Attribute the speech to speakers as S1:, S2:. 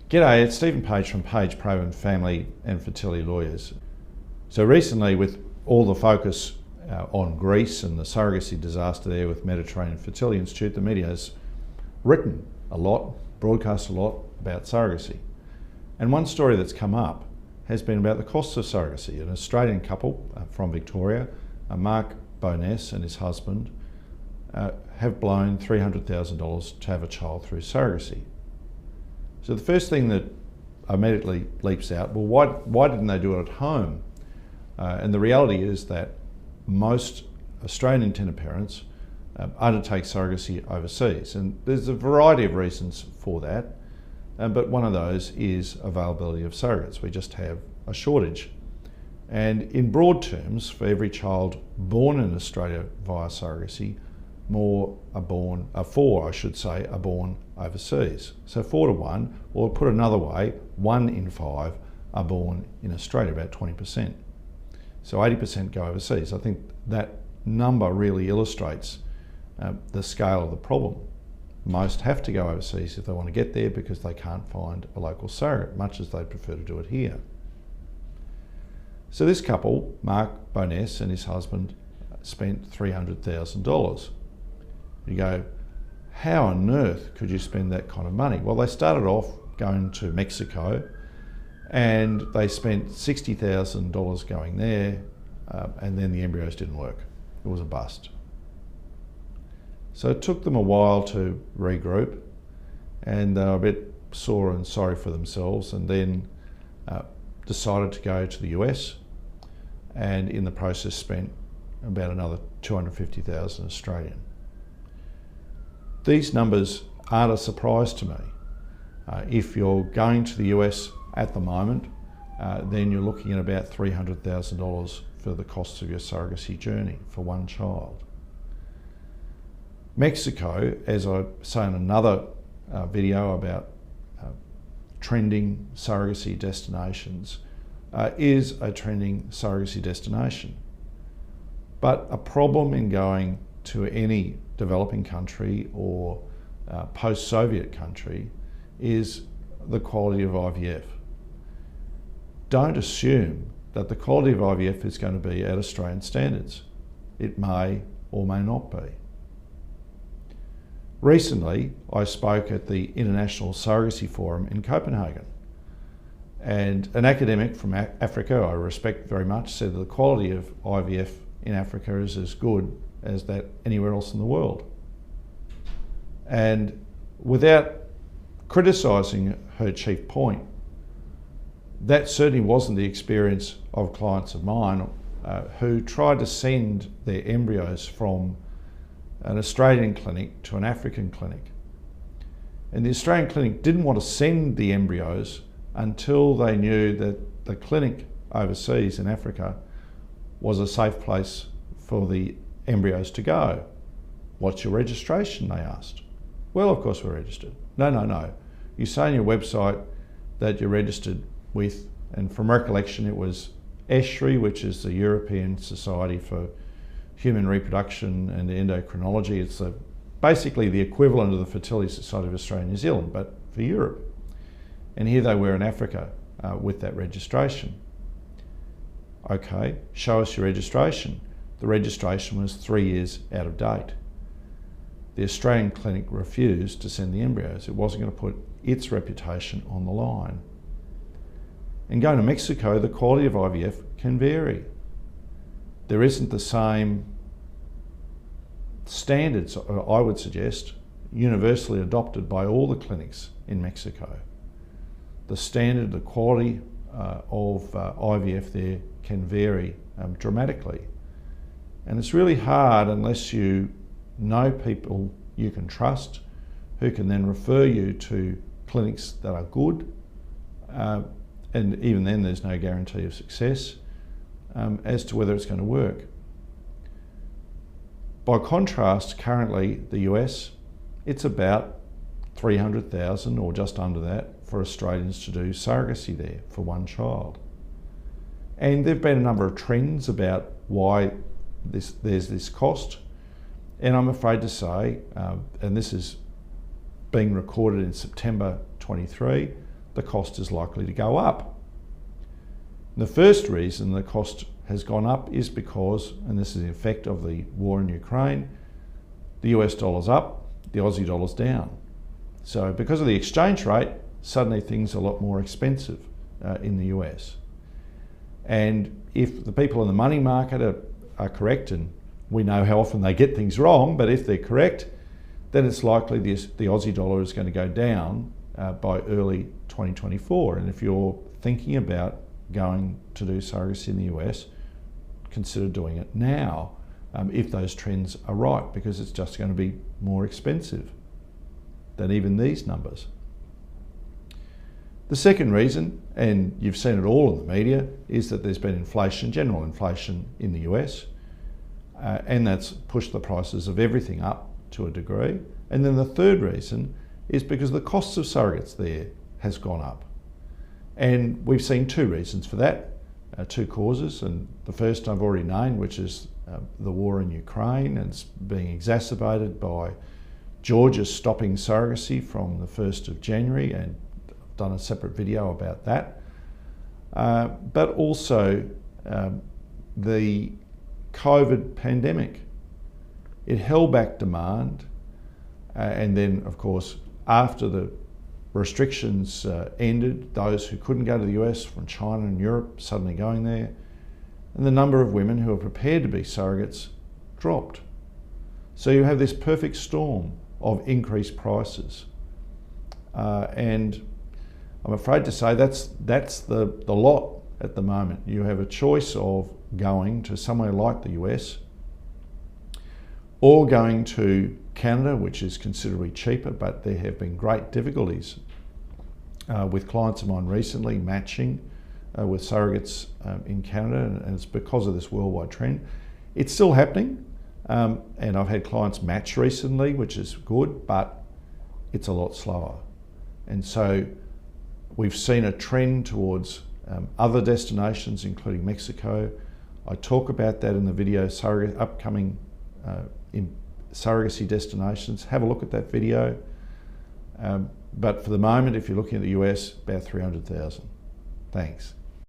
S1: G'day, it's Stephen Page from Page Provan Family and Fertility Lawyers. So recently, with all the focus on Greece and the surrogacy disaster there with Mediterranean Fertility Institute, the media has written a lot, broadcast a lot about surrogacy. And one story that's come up has been about the costs of surrogacy. An Australian couple from Victoria, Mark Bowness and his husband, have blown $300,000 to have a child through surrogacy. So the first thing that immediately leaps out, well, why didn't they do it at home? And the reality is that most Australian intended parents undertake surrogacy overseas. And there's a variety of reasons for that, but one of those is availability of surrogates. We just have a shortage. And in broad terms, for every child born in Australia via surrogacy, four are born overseas. So 4 to 1, or put another way, 1 in 5 are born in Australia, about 20%. So 80% go overseas. I think that number really illustrates the scale of the problem. Most have to go overseas if they want to get there because they can't find a local surrogate, much as they'd prefer to do it here. So this couple, Mark Bowness and his husband, spent $300,000. You go, how on earth could you spend that kind of money? Well, they started off going to Mexico and they spent $60,000 going there, and then the embryos didn't work. It was a bust. So it took them a while to regroup, and they were a bit sore and sorry for themselves, and then decided to go to the US, and in the process spent about another $250,000 Australian. These numbers aren't a surprise to me. If you're going to the US at the moment, then you're looking at about $300,000 for the costs of your surrogacy journey for one child. Mexico, as I say in another video about trending surrogacy destinations, is a trending surrogacy destination. But a problem in going to any developing country or post-Soviet country is the quality of IVF. Don't assume that the quality of IVF is going to be at Australian standards. It may or may not be. Recently, I spoke at the International Surrogacy Forum in Copenhagen, and an academic from Africa I respect very much said that the quality of IVF in Africa is as good as that anywhere else in the world. And without criticising her chief point, that certainly wasn't the experience of clients of mine who tried to send their embryos from an Australian clinic to an African clinic. And the Australian clinic didn't want to send the embryos until they knew that the clinic overseas in Africa was a safe place for the embryos to go. What's your registration, they asked. Well, of course we're registered. No. You say on your website that you're registered with, and from recollection it was ESHRI, which is the European Society for Human Reproduction and Endocrinology. It's basically the equivalent of the Fertility Society of Australia and New Zealand, but for Europe. And here they were in Africa with that registration. Okay, show us your registration. The registration was 3 years out of date. The Australian clinic refused to send the embryos. It wasn't going to put its reputation on the line. And going to Mexico, the quality of IVF can vary. There isn't the same standards, I would suggest, universally adopted by all the clinics in Mexico. The standard, the quality of IVF there can vary dramatically. And it's really hard unless you know people you can trust, who can then refer you to clinics that are good, and even then there's no guarantee of success as to whether it's going to work. By contrast, currently the US, it's about $300,000 or just under that for Australians to do surrogacy there for one child. And there've been a number of trends about why there's this cost. And I'm afraid to say, and this is being recorded in September 23, the cost is likely to go up. The first reason the cost has gone up is because, and this is the effect of the war in Ukraine, the US dollar's up, the Aussie dollar's down. So because of the exchange rate, suddenly things are a lot more expensive in the US. And if the people in the money market are correct, and we know how often they get things wrong, but if they're correct, then it's likely the Aussie dollar is going to go down by early 2024. And if you're thinking about going to do surrogacy in the US, consider doing it now if those trends are right, because it's just going to be more expensive than even these numbers. The second reason, and you've seen it all in the media, is that there's been inflation, general inflation in the US, and that's pushed the prices of everything up to a degree. And then the third reason is because the costs of surrogates there has gone up. And we've seen two reasons for that, two causes. And the first I've already named, which is the war in Ukraine, and it's being exacerbated by Georgia stopping surrogacy from the 1st of January, and I've done a separate video about that. But also the COVID pandemic. It held back demand, and then of course after the restrictions ended, those who couldn't go to the US from China and Europe suddenly going there, and the number of women who are prepared to be surrogates dropped. So you have this perfect storm of increased prices, and I'm afraid to say that's the lot at the moment. You have a choice of going to somewhere like the US, or going to Canada, which is considerably cheaper, but there have been great difficulties with clients of mine recently matching with surrogates in Canada, and it's because of this worldwide trend. It's still happening, and I've had clients match recently, which is good, but it's a lot slower. And so we've seen a trend towards other destinations, including Mexico. I talk about that in the video, upcoming in surrogacy destinations. Have a look at that video. But for the moment, if you're looking at the US, about 300,000. Thanks.